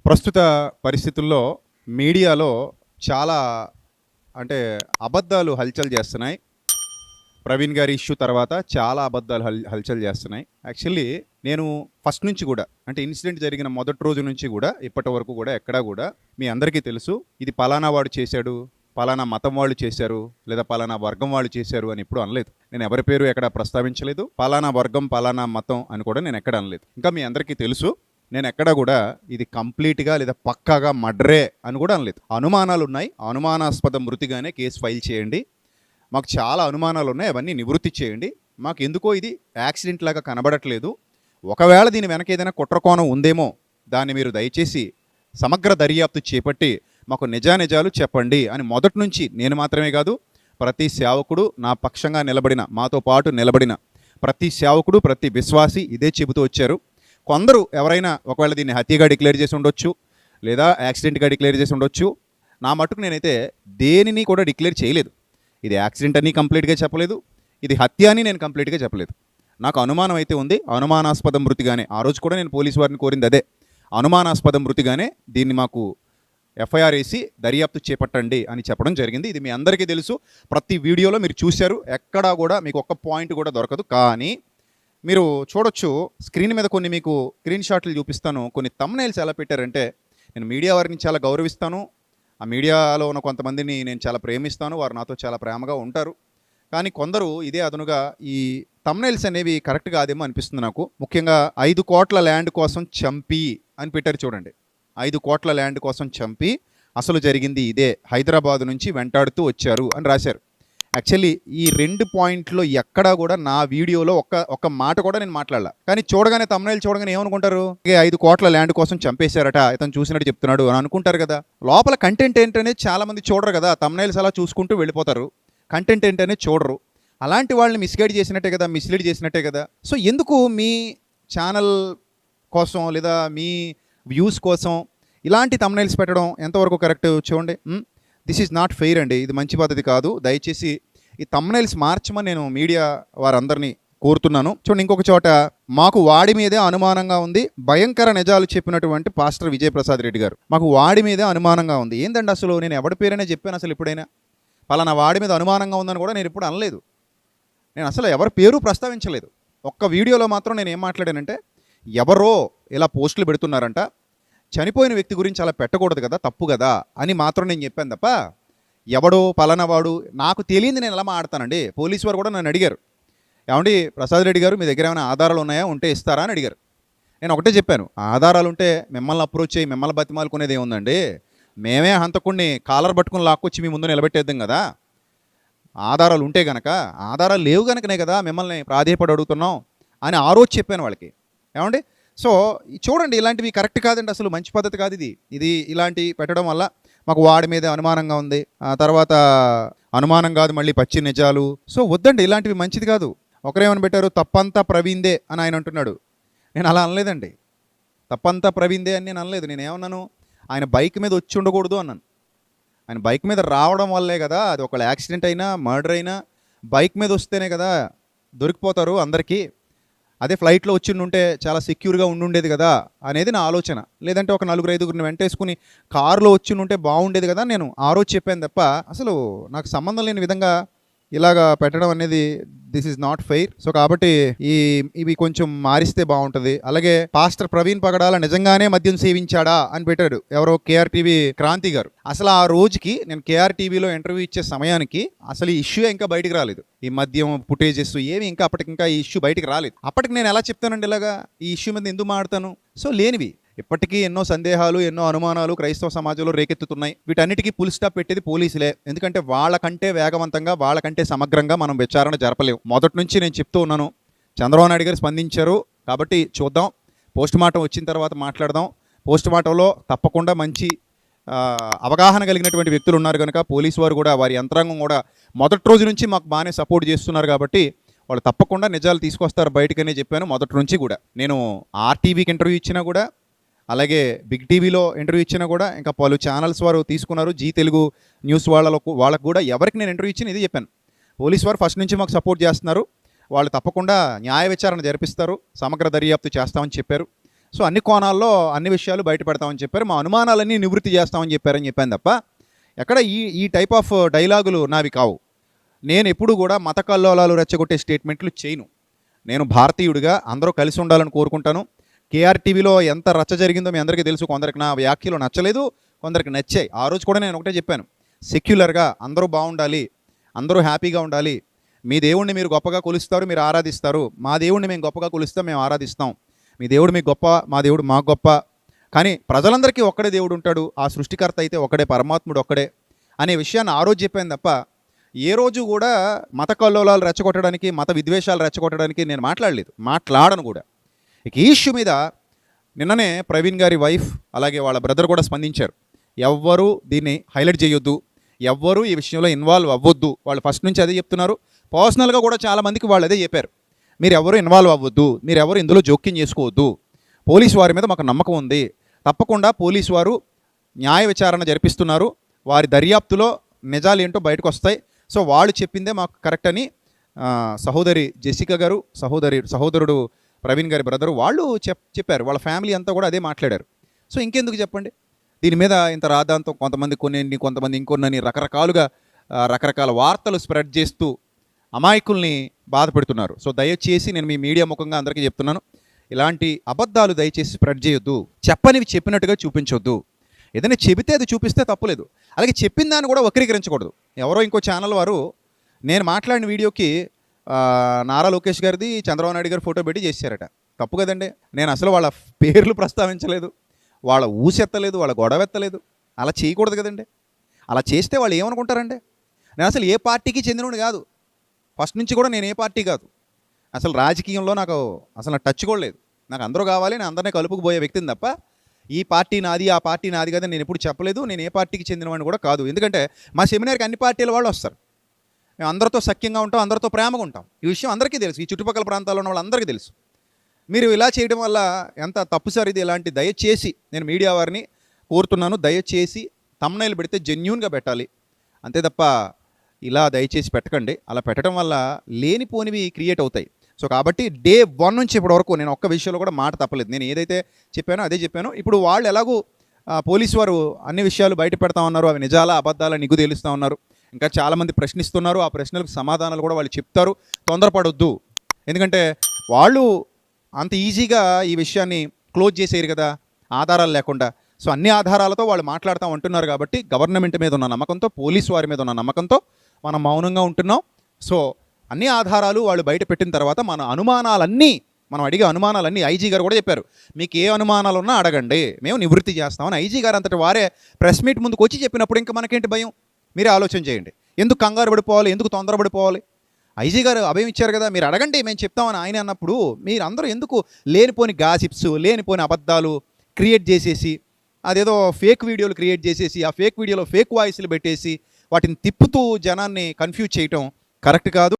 ప్రస్తుత పరిస్థితుల్లో మీడియాలో చాలా అంటే అబద్ధాలు హల్చల్ చేస్తున్నాయి. ప్రవీణ్ గారి ఇష్యూ తర్వాత చాలా అబద్ధాలు హల్చల్ చేస్తున్నాయి. యాక్చువల్లీ నేను ఫస్ట్ నుంచి కూడా అంటే ఇన్సిడెంట్ జరిగిన మొదటి రోజు నుంచి కూడా ఇప్పటి వరకు కూడా ఎక్కడా కూడా మీ అందరికీ తెలుసు ఇది పలానా వాడు చేశాడు, పలానా మతం వాళ్ళు చేశారు, లేదా పలానా వర్గం వాళ్ళు చేశారు అని ఎప్పుడు అనలేదు. నేను ఎవరి పేరు ఎక్కడ ప్రస్తావించలేదు. పలానా వర్గం పలానా మతం అని కూడా నేను ఎక్కడ అనలేదు. ఇంకా మీ అందరికీ తెలుసు నేను ఎక్కడా కూడా ఇది కంప్లీట్గా లేదా పక్కాగా మర్డరే అని కూడా అనలేదు. అనుమానాలు ఉన్నాయి, అనుమానాస్పద మృతిగానే కేసు ఫైల్ చేయండి. మాకు చాలా అనుమానాలు ఉన్నాయి, అవన్నీ నివృత్తి చేయండి. మాకు ఎందుకో ఇది యాక్సిడెంట్ లాగా కనబడట్లేదు. ఒకవేళ దీని వెనక ఏదైనా కుట్రకోణం ఉందేమో దాన్ని మీరు దయచేసి సమగ్ర దర్యాప్తు చేపట్టి మాకు నిజానిజాలు చెప్పండి అని మొదటి నుంచి నేను మాత్రమే కాదు, ప్రతి సేవకుడు నా పక్షంగా నిలబడిన, మాతో పాటు నిలబడిన ప్రతి సేవకుడు ప్రతి విశ్వాసి ఇదే చెబుతూ వచ్చారు. కొందరు ఎవరైనా ఒకవేళ దీన్ని హత్యగా డిక్లేర్ చేసి ఉండొచ్చు, లేదా యాక్సిడెంట్గా డిక్లేర్ చేసి ఉండొచ్చు. నా మటుకు నేనైతే దేనిని కూడా డిక్లేర్ చేయలేదు. ఇది యాక్సిడెంట్ అని కంప్లీట్గా చెప్పలేదు, ఇది హత్య అని నేను కంప్లీట్గా చెప్పలేదు. నాకు అనుమానం అయితే ఉంది, అనుమానాస్పద మృతిగానే. ఆ రోజు కూడా నేను పోలీసు వారిని కోరింది అదే, అనుమానాస్పద మృతిగానే దీన్ని మాకు ఎఫ్ఐఆర్ వేసి దర్యాప్తు చేపట్టండి అని చెప్పడం జరిగింది. ఇది మీ అందరికీ తెలుసు, ప్రతి వీడియోలో మీరు చూశారు, ఎక్కడా కూడా మీకు ఒక్క పాయింట్ కూడా దొరకదు. కానీ మీరు చూడొచ్చు స్క్రీన్ మీద కొన్ని మీకు స్క్రీన్ షాట్లు చూపిస్తాను. కొన్ని థంబ్నెయిల్స్ ఎలా పెట్టారంటే, నేను మీడియా వారిని చాలా గౌరవిస్తాను, ఆ మీడియాలో ఉన్న కొంతమందిని నేను చాలా ప్రేమిస్తాను, వారు నాతో చాలా ప్రేమగా ఉంటారు. కానీ కొందరు ఇదే అదనుగా ఈ థంబ్నెయిల్స్ అనేవి కరెక్ట్ కాదేమో అనిపిస్తుంది నాకు. ముఖ్యంగా 5 కోట్ల ల్యాండ్ కోసం చంపి అని పెట్టారు చూడండి. 5 కోట్ల ల్యాండ్ కోసం చంపి అసలు జరిగింది ఇదే, హైదరాబాద్ నుంచి వెంటాడుతూ వచ్చారు అని రాశారు. యాక్చువల్లీ ఈ 2 పాయింట్లో ఎక్కడా కూడా నా వీడియోలో ఒక్క మాట కూడా నేను మాట్లాడలా. కానీ చూడగానే థంబ్నెయిల్ చూడగానే ఏమనుకుంటారు, 5 కోట్ల ల్యాండ్ కోసం చంపేశారట, ఇతను చూసినట్టు చెప్తున్నాడు అని అనుకుంటారు కదా. లోపల కంటెంట్ ఏంటనేది చాలామంది చూడరు కదా, థంబ్నెయిల్స్ అలా చూసుకుంటూ వెళ్ళిపోతారు, కంటెంట్ ఏంటనేది చూడరు. అలాంటి వాళ్ళని మిస్గైడ్ చేసినట్టే కదా, మిస్లీడ్ చేసినట్టే కదా. సో ఎందుకు మీ ఛానల్ కోసం లేదా మీ వ్యూస్ కోసం ఇలాంటి థంబ్నెయిల్స్ పెట్టడం ఎంతవరకు కరెక్ట్ చూడండి. దిస్ ఈజ్ నాట్ ఫెయిర్ అండి, ఇది మంచి పద్ధతి కాదు. దయచేసి ఈ థంబ్నెయిల్స్ మార్చమని నేను మీడియా వారందరినీ కోరుతున్నాను. చూడండి, ఇంకొక చోట మాకు వాడి మీదే అనుమానంగా ఉంది, భయంకర నిజాలు చెప్పినటువంటి పాస్టర్ విజయప్రసాద్ రెడ్డి గారు, మాకు వాడి మీదే అనుమానంగా ఉంది. ఏంటంటే అసలు నేను ఎవడి పేరైనా చెప్పాను అసలు ఎప్పుడైనా? పలానా వాడి మీద అనుమానంగా ఉందని కూడా నేను ఎప్పుడు అనలేదు. నేను అసలు ఎవరి పేరు ప్రస్తావించలేదు. ఒక్క వీడియోలో మాత్రం నేను ఏం మాట్లాడానంటే, ఎవరో ఇలా పోస్టులు పెడుతున్నారంట, చనిపోయిన వ్యక్తి గురించి అలా పెట్టకూడదు కదా, తప్పు కదా అని మాత్రం నేను చెప్పాను తప్ప, ఎవడో పలానా వాడు నాకు తెలియదు నేను ఎలా మాట్లాడతానండి. పోలీసు వారు కూడా నన్ను అడిగారు, ఏమండి ప్రసాద్ రెడ్డి గారు మీ దగ్గర ఏమైనా ఆధారాలు ఉన్నాయా, ఉంటే ఇస్తారా అని అడిగారు. నేను ఒకటే చెప్పాను, ఆధారాలు ఉంటే మిమ్మల్ని అప్రోచ్ చేయి, మిమ్మల్ని బతిమాలుకునేది ఏముందండి, మేమే హంతకుడిని కాలర్ పట్టుకుని లాక్కొచ్చి మీ ముందు నిలబెట్టేద్దాం కదా. ఆధారాలు ఉంటే గనక, ఆధారాలు లేవు గనకనే కదా మిమ్మల్ని ప్రాధేయపడి అడుగుతున్నాం అని ఆ రోజు చెప్పాను వాళ్ళకి. ఏమండి, సో చూడండి, ఇలాంటివి కరెక్ట్ కాదండి, అసలు మంచి పద్ధతి కాదు ఇది. ఇది ఇలాంటి పెట్టడం వల్ల మాకు వాడి మీద అనుమానంగా ఉంది, ఆ తర్వాత అనుమానం కాదు మళ్ళీ పచ్చి నిజాలు. సో వద్దండి, ఇలాంటివి మంచిది కాదు. ఒకరేమని పెట్టారు, తప్పంతా ప్రవీణ్దే అని ఆయన అంటున్నాడు. నేను అలా అనలేదండి, తప్పంతా ప్రవీణ్దే అని నేను అనలేదు. నేను ఏమన్నాను, ఆయన బైక్ మీద వచ్చి ఉండకూడదు అన్నాను. ఆయన బైక్ మీద రావడం వల్లే కదా, అది ఒకవేళ యాక్సిడెంట్ అయినా మర్డర్ అయినా బైక్ మీద వస్తేనే కదా దొరికిపోతారు అందరికీ. అదే ఫ్లైట్లో వచ్చి ఉంటే చాలా సెక్యూర్గా ఉండుండేది కదా అనేది నా ఆలోచన. లేదంటే ఒక 4-5 వెంటేసుకుని కారులో వచ్చి ఉంటే బాగుండేది కదా నేను ఆ రోజు చెప్పాను తప్ప, అసలు నాకు సంబంధం లేని విధంగా ఇలాగా పెట్టడం అనేది this is not fair. So కాబట్టి ఇవి కొంచెం మారిస్తే బాగుంటుంది. అలాగే పాస్టర్ ప్రవీణ్ పగడాల నిజంగానే మద్యం సేవించాడా అని పెట్టాడు ఎవరో కేఆర్టీవీ క్రాంతి గారు. అసలు ఆ రోజుకి నేను కేఆర్టీవీలో ఇంటర్వ్యూ ఇచ్చే సమయానికి అసలు ఈ ఇష్యూ ఇంకా బయటికి రాలేదు. ఈ మద్యం ఫుటేజెస్ ఏమి ఇంకా అప్పటికింకా ఈ ఇష్యూ బయటికి రాలేదు. అప్పటికి నేను ఎలా చెప్తానండి ఇలాగా ఈ ఇష్యూ మీద ఎందుకు మాట్లాడతాను? సో లేనివి ఇప్పటికీ ఎన్నో సందేహాలు, ఎన్నో అనుమానాలు క్రైస్తవ సమాజంలో రేకెత్తుతున్నాయి. వీటన్నిటికీ ఫుల్ స్టాప్ పెట్టేది పోలీసులే. ఎందుకంటే వాళ్ళకంటే వేగవంతంగా, వాళ్ళకంటే సమగ్రంగా మనం విచారణ జరపలేము. మొదటి నుంచి నేను చెప్తూ ఉన్నాను. చంద్రబాబు నాయుడు గారు స్పందించారు కాబట్టి చూద్దాం, పోస్ట్ మార్టం వచ్చిన తర్వాత మాట్లాడదాం. పోస్ట్ మార్టంలో తప్పకుండా మంచి అవగాహన కలిగినటువంటి వ్యక్తులు ఉన్నారు కనుక పోలీసు వారు కూడా, వారి యంత్రాంగం కూడా మొదటి రోజు నుంచి మాకు బాగానే సపోర్ట్ చేస్తున్నారు కాబట్టి వాళ్ళు తప్పకుండా నిజాలు తీసుకొస్తారు బయటకనే చెప్పాను మొదటి నుంచి కూడా. నేను ఆర్టీవీకి ఇంటర్వ్యూ ఇచ్చినా కూడా, అలాగే బిగ్ టీవీలో ఇంటర్వ్యూ ఇచ్చినా కూడా, ఇంకా పలు ఛానల్స్ వారు తీసుకున్నారు, జీ తెలుగు న్యూస్ వాళ్ళకు కూడా ఎవరికి నేను ఇంటర్వ్యూ ఇచ్చిన ఇది చెప్పాను. పోలీసు వారు ఫస్ట్ నుంచి మాకు సపోర్ట్ చేస్తున్నారు, వాళ్ళు తప్పకుండా న్యాయ విచారణ జరిపిస్తారు, సమగ్ర దర్యాప్తు చేస్తామని చెప్పారు. సో అన్ని కోణాల్లో అన్ని విషయాలు బయట పెడతామని చెప్పారు, మా అనుమానాలన్నీ నివృత్తి చేస్తామని చెప్పారని చెప్పాను తప్ప ఎక్కడ ఈ టైప్ ఆఫ్ డైలాగులు నావి కావు. నేను ఎప్పుడు కూడా మత కల్లోలాలు రెచ్చగొట్టే స్టేట్మెంట్లు చేయను. నేను భారతీయుడిగా అందరూ కలిసి ఉండాలని కోరుకుంటాను. కేఆర్టీవీలో ఎంత రచ్చ జరిగిందో మీ అందరికీ తెలుసు. కొందరికి నా వ్యాఖ్యలు నచ్చలేదు, కొందరికి నచ్చాయి. ఆ రోజు కూడా నేను ఒకటే చెప్పాను, సెక్యులర్గా అందరూ బాగుండాలి, అందరూ హ్యాపీగా ఉండాలి. మీ దేవుణ్ణి మీరు గొప్పగా కొలుస్తారు, మీరు ఆరాధిస్తారు, మా దేవుణ్ణి మేము గొప్పగా కొలుస్తాం, మేము ఆరాధిస్తాం. మీ దేవుడు మీకు గొప్ప, మా దేవుడు మాకు గొప్ప, కానీ ప్రజలందరికీ ఒక్కడే దేవుడు ఉంటాడు, ఆ సృష్టికర్త అయితే ఒక్కడే, పరమాత్ముడు ఒక్కడే అనే విషయాన్ని ఆ రోజు చెప్పాను తప్ప ఏ రోజు కూడా మత కల్లోలాలు రెచ్చగొట్టడానికి, మత విద్వేషాలు రెచ్చగొట్టడానికి నేను మాట్లాడను కూడా. ఇక ఈ ఇష్యూ మీద నిన్ననే ప్రవీణ్ గారి వైఫ్ అలాగే వాళ్ళ బ్రదర్ కూడా స్పందించారు. ఎవ్వరూ దీన్ని హైలైట్ చేయొద్దు, ఎవ్వరూ ఈ విషయంలో ఇన్వాల్వ్ అవ్వద్దు. వాళ్ళు ఫస్ట్ నుంచి అదే చెప్తున్నారు. పర్సనల్గా కూడా చాలామందికి వాళ్ళు అదే చెప్పారు, మీరు ఎవరు ఇన్వాల్వ్ అవ్వద్దు, మీరు ఎవరు ఇందులో జోక్యం చేసుకోవద్దు. పోలీసు వారి మీద మాకు నమ్మకం ఉంది, తప్పకుండా పోలీసు వారు న్యాయ విచారణ జరిపిస్తున్నారు, వారి దర్యాప్తులో నిజాలు ఏంటో బయటకు వస్తాయి. సో వాళ్ళు చెప్పిందే మాకు కరెక్ట్ అని సహోదరి జెసికా గారు, సహోదరుడు ప్రవీణ్ గారి బ్రదరు వాళ్ళు చెప్పారు. వాళ్ళ ఫ్యామిలీ అంతా కూడా అదే మాట్లాడారు. సో ఇంకెందుకు చెప్పండి దీని మీద ఇంత రాద్ధాంతం, కొంతమంది కొన్ని, కొంతమంది ఇంకొన్ని రకరకాలుగా రకరకాల వార్తలు స్ప్రెడ్ చేస్తూ అమాయకుల్ని బాధ పెడుతున్నారు. సో దయచేసి నేను మీ మీడియా ముఖంగా అందరికీ చెప్తున్నాను, ఇలాంటి అబద్ధాలు దయచేసి స్ప్రెడ్ చేయొద్దు, చెప్పనివి చెప్పినట్టుగా చూపించొద్దు. ఏదైనా చెబితే అది చూపిస్తే తప్పులేదు, అలాగే చెప్పిన దాన్ని కూడా వక్రీకరించకూడదు. ఎవరో ఇంకో ఛానల్ వారు నేను మాట్లాడిన వీడియోకి నారా లోకేష్ గారిది, చంద్రబాబు నాయుడు గారి ఫోటో పెట్టి చేశారట. తప్పు కదండి. నేను అసలు వాళ్ళ పేర్లు ప్రస్తావించలేదు, వాళ్ళ ఊసెత్తలేదు, వాళ్ళ గొడవెత్తలేదు. అలా చేయకూడదు కదండి. అలా చేస్తే వాళ్ళు ఏమనుకుంటారండి? నేను అసలు ఏ పార్టీకి చెందినవాడు కాదు, ఫస్ట్ నుంచి కూడా నేను ఏ పార్టీ కాదు. అసలు రాజకీయంలో నాకు అసలు టచ్ కూడా లేదు. నాకు అందరూ కావాలి, నేను అందరినీ కలుపుకుపోయే వ్యక్తిని తప్ప ఈ పార్టీ నాది, ఆ పార్టీ నాది కదా నేను ఎప్పుడు చెప్పలేదు. నేను ఏ పార్టీకి చెందినవాడిని కూడా కాదు. ఎందుకంటే మా సెమినార్కి అన్ని పార్టీల వాళ్ళు వస్తారు, మేము అందరితో సఖ్యంగా ఉంటాం, అందరితో ప్రేమగా ఉంటాం. ఈ విషయం అందరికీ తెలుసు, ఈ చుట్టుపక్కల ప్రాంతాల్లో ఉన్న వాళ్ళందరికీ తెలుసు. మీరు ఇలా చేయడం వల్ల ఎంత తప్పు సార్ ఇది. ఇలాంటి దయచేసి నేను మీడియా వారిని కోరుతున్నాను, దయచేసి థంబ్నెయిల్ పెడితే జెన్యూన్గా పెట్టాలి, అంతే తప్ప ఇలా దయచేసి పెట్టకండి. అలా పెట్టడం వల్ల లేనిపోనివి క్రియేట్ అవుతాయి. సో కాబట్టి డే 1 నుంచి ఇప్పటి వరకు నేను ఒక్క విషయంలో కూడా మాట తప్పలేదు. నేను ఏదైతే చెప్పానో అదే చెప్పాను. ఇప్పుడు వాళ్ళు ఎలాగూ పోలీసు వారు అన్ని విషయాలు బయట పెడతా ఉన్నారు, అవి నిజాలా అబద్ధాలా నిగ్గు తేలుస్తూ ఉన్నారు. ఇంకా చాలామంది ప్రశ్నిస్తున్నారు, ఆ ప్రశ్నలకు సమాధానాలు కూడా వాళ్ళు చెప్తారు. తొందరపడొద్దు, ఎందుకంటే వాళ్ళు అంత ఈజీగా ఈ విషయాన్ని క్లోజ్ చేసేయరు కదా ఆధారాలు లేకుండా. సో అన్ని ఆధారాలతో వాళ్ళు మాట్లాడుతూ ఉంటున్నారు కాబట్టి గవర్నమెంట్ మీద ఉన్న నమ్మకంతో, పోలీసు వారి మీద ఉన్న నమ్మకంతో మనం మౌనంగా ఉంటున్నాం. సో అన్ని ఆధారాలు వాళ్ళు బయట పెట్టిన తర్వాత మనం అడిగే అనుమానాలన్నీ ఐజీ గారు కూడా చెప్పారు, మీకు ఏ అనుమానాలు ఉన్నా అడగండి, మేము నివృత్తి చేస్తామని ఐజీ గారు అంతటి వారే ప్రెస్ మీట్ ముందుకు వచ్చి చెప్పినప్పుడు ఇంకా మనకేంటి భయం? మీరే ఆలోచన చేయండి. ఎందుకు కంగారు పడిపోవాలి, ఎందుకు తొందరపడిపోవాలి? ఐజీ గారు అభయం ఇచ్చారు కదా, మీరు అడగండి మేము చెప్తామని ఆయన అన్నప్పుడు మీరు అందరూ ఎందుకు లేనిపోని గాసిప్స్, లేనిపోని అబద్ధాలు క్రియేట్ చేసేసి, అదేదో ఫేక్ వీడియోలు క్రియేట్ చేసేసి, ఆ ఫేక్ వీడియోలో ఫేక్ వాయిస్లు పెట్టేసి వాటిని తిప్పుతూ జనాన్ని కన్ఫ్యూజ్ చేయటం కరెక్ట్ కాదు.